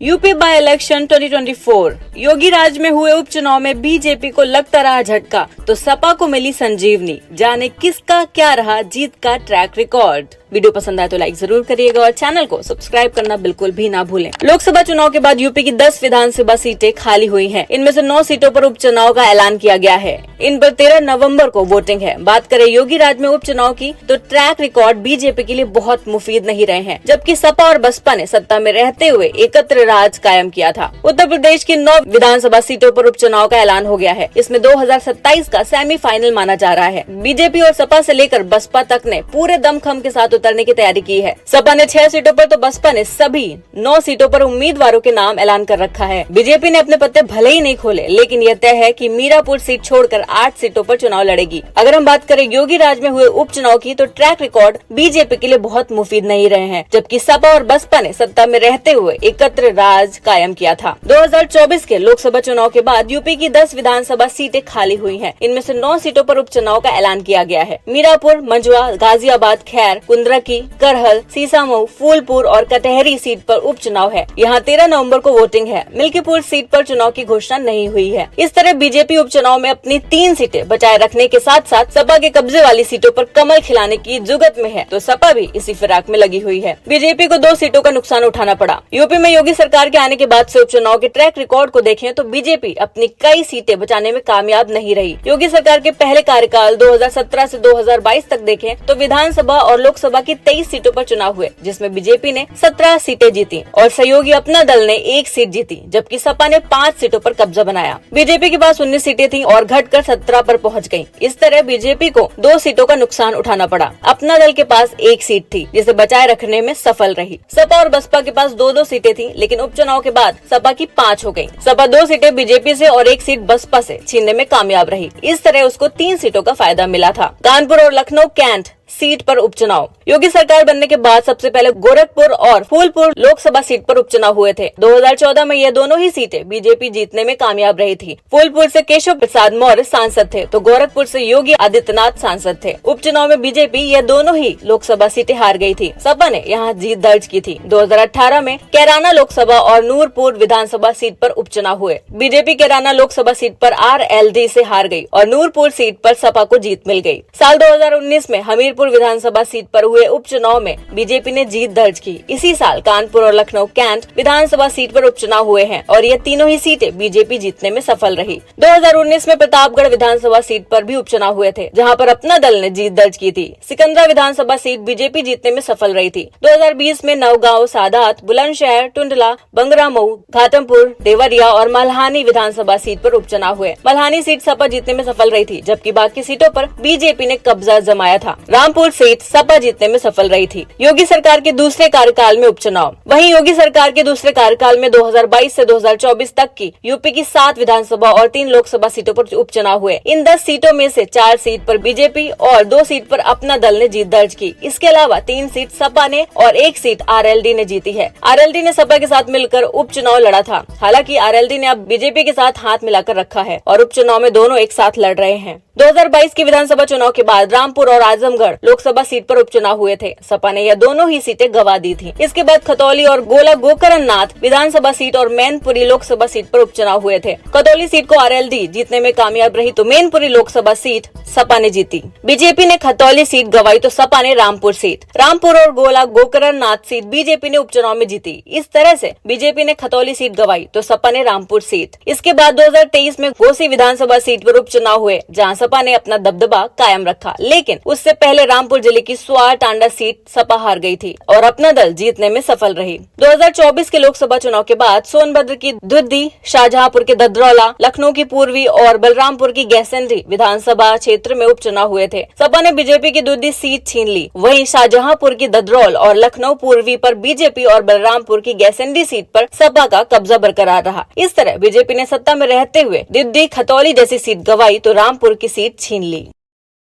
UP by election 2024 योगी राज में हुए उपचुनाव में बीजेपी को लगता रहा झटका तो सपा को मिली संजीवनी। जाने किसका क्या रहा जीत का ट्रैक रिकॉर्ड। वीडियो पसंद आए तो लाइक जरूर करिएगा और चैनल को सब्सक्राइब करना बिल्कुल भी ना भूलें। लोकसभा चुनाव के बाद यूपी की 10 विधानसभा सीटें खाली हुई हैं। इनमें से 9 सीटों पर उपचुनाव का ऐलान किया गया है। इन पर 13 नवंबर को वोटिंग है। बात करें योगी राज में उपचुनाव की तो ट्रैक रिकॉर्ड बीजेपी के लिए बहुत मुफीद नहीं रहे हैं, जबकि सपा और बसपा ने सत्ता में रहते हुए एकत्र राज कायम किया था। उत्तर प्रदेश की 9 विधानसभा सीटों पर उपचुनाव का ऐलान हो गया है। इसमें 2027 का सेमीफाइनल माना जा रहा है। बीजेपी और सपा से लेकर बसपा तक ने पूरे दमखम के साथ उतरने की तैयारी की है। सपा ने 6 सीटों पर तो बसपा ने सभी 9 सीटों पर उम्मीदवारों के नाम ऐलान कर रखा है। बीजेपी ने अपने पत्ते भले ही नहीं खोले, लेकिन यह तय है कि मीरापुर सीट छोड़कर 8 सीटों पर चुनाव लड़ेगी। अगर हम बात करें योगी राज में हुए उपचुनाव की तो ट्रैक रिकॉर्ड बीजेपी के लिए बहुत मुफीद नहीं रहे हैं, जबकि सपा और बसपा ने सत्ता में रहते हुए एकत्र राज कायम किया था। 2024 के लोकसभा चुनाव के बाद यूपी की 10 विधानसभा सीटें खाली हुई हैं। इनमें से 9 सीटों पर उपचुनाव का ऐलान किया गया है। मीरापुर, मंझवा, गाजियाबाद, खैर, कुंदरकी, करहल, सीसामऊ, फूलपुर और कटहरी सीट पर उपचुनाव है। यहाँ 13 नवंबर को वोटिंग है। मिल्कीपुर सीट पर चुनाव की घोषणा नहीं हुई है। इस तरह बीजेपी उपचुनाव में अपनी 3 सीटें बचाए रखने के साथ साथ सपा के कब्जे वाली सीटों पर कमल खिलाने की जुगत में है, तो सपा भी इसी फिराक में लगी हुई है। बीजेपी को 2 सीटों का नुकसान उठाना पड़ा। यूपी में योगी सरकार के आने के बाद से उपचुनाव के ट्रैक रिकॉर्ड को देखें तो बीजेपी अपनी कई सीटें बचाने में कामयाब नहीं रही। योगी सरकार के पहले कार्यकाल 2017 से 2022 तक देखें तो विधानसभा और लोकसभा की 23 सीटों पर चुनाव हुए, जिसमें बीजेपी ने 17 सीटें जीती और सहयोगी अपना दल ने 1 सीट जीती, जबकि सपा ने 5 सीटों पर कब्जा बनाया। बीजेपी के पास 19 सीटें थीं और घटकर 17 पर पहुंच गईं। इस तरह बीजेपी को 2 सीटों का नुकसान उठाना पड़ा। अपना दल के पास 1 सीट थी, जिसे बचाए रखने में सफल रही। सपा और बसपा के पास 2-2 सीटें थीं, लेकिन उपचुनाव के बाद सपा की 5 हो गयी। सपा 2 सीटें बीजेपी से और 1 सीट बसपा से छीनने में कामयाब रही। इस तरह उसको 3 सीटों का फायदा मिला था। कानपुर और लखनऊ कैंट सीट पर उपचुनाव। योगी सरकार बनने के बाद सबसे पहले गोरखपुर और फूलपुर लोकसभा सीट पर उपचुनाव हुए थे। 2014 में ये दोनों ही सीटें बीजेपी जीतने में कामयाब रही थी। फूलपुर से केशव प्रसाद मौर्य सांसद थे तो गोरखपुर से योगी आदित्यनाथ सांसद थे। उपचुनाव में बीजेपी ये दोनों ही लोकसभा सीटें हार गई थी। सपा ने यहाँ जीत दर्ज की थी। 2018 में कैराना लोकसभा और नूरपुर विधानसभा सीट पर उपचुनाव हुए। बीजेपी कैराना लोकसभा सीट पर RLD से हार गयी और नूरपुर सीट पर सपा को जीत मिल गयी। साल 2019 में हमीरपुर विधानसभा सीट पर हुए उपचुनाव में बीजेपी ने जीत दर्ज की। इसी साल कानपुर और लखनऊ कैंट विधानसभा सीट पर उपचुनाव हुए हैं और ये तीनों ही सीटें बीजेपी जीतने में सफल रही। 2019 में प्रतापगढ़ विधानसभा सीट पर भी उपचुनाव हुए थे, जहां पर अपना दल ने जीत दर्ज की थी। सिकंदरा विधानसभा सीट बीजेपी जीतने में सफल रही थी। 2020 में नवगांव, सादात, बुलंदशहर, टुंडला, बंगरामऊ, घाटमपुर, देवरिया और मल्हानी विधानसभा सीट पर उपचुनाव हुए। मल्हानी सीट सपा जीतने में सफल रही थी, जबकि बाकी सीटों पर बीजेपी ने कब्जा जमाया था। रामपुर सीट सपा जीतने में सफल रही थी। योगी सरकार के दूसरे कार्यकाल में उपचुनाव। वहीं योगी सरकार के दूसरे कार्यकाल में 2022 से 2024 तक की यूपी की 7 विधानसभा और 3 लोकसभा सीटों पर उपचुनाव हुए। इन 10 सीटों में से 4 सीट पर बीजेपी और 2 सीट पर अपना दल ने जीत दर्ज की। इसके अलावा 3 सीट सपा ने और 1 सीट RLD ने जीती है। RLD ने सपा के साथ मिलकर उपचुनाव लड़ा था। हालांकि RLD ने अब बीजेपी के साथ हाथ मिलाकर रखा है और उपचुनाव में दोनों एक साथ लड़ रहे हैं। 2022 के विधानसभा चुनाव के बाद रामपुर और आजमगढ़ लोकसभा सीट पर उपचुनाव हुए थे। सपा ने यह दोनों ही सीटें गंवा दी थी। इसके बाद खतौली और गोला गोकरणनाथ विधानसभा सीट और मैनपुरी लोकसभा सीट पर उपचुनाव हुए थे। खतौली सीट को RLD जीतने में कामयाब रही तो मैनपुरी लोकसभा सीट सपा ने जीती। बीजेपी ने खतौली सीट गंवाई तो सपा ने रामपुर सीट। रामपुर और गोला गोकरणनाथ सीट बीजेपी ने उपचुनाव में जीती। इस तरह से बीजेपी ने खतौली सीट गंवाई तो सपा ने रामपुर सीट। इसके बाद 2023 में घोसी विधानसभा सीट पर उपचुनाव हुए, जहाँ सपा ने अपना दबदबा कायम रखा, लेकिन उससे पहले रामपुर जिले की स्वार टांडा सीट सपा हार गई थी और अपना दल जीतने में सफल रही। 2024 के लोकसभा चुनाव के बाद सोनभद्र की दुद्दी, शाहजहांपुर के ददरौला, लखनऊ की पूर्वी और बलरामपुर की गैसैंडी विधानसभा क्षेत्र में उपचुनाव हुए थे। सपा ने बीजेपी की दुद्दी सीट छीन ली। वहीं शाहजहांपुर की ददरौल और लखनऊ पूर्वी पर बीजेपी और बलरामपुर की गैसैंडी सीट पर सपा का कब्जा बरकरार रहा। इस तरह बीजेपी ने सत्ता में रहते हुए दुद्दी, खतौली जैसी सीट गंवाई तो रामपुर की सीट छीन ली।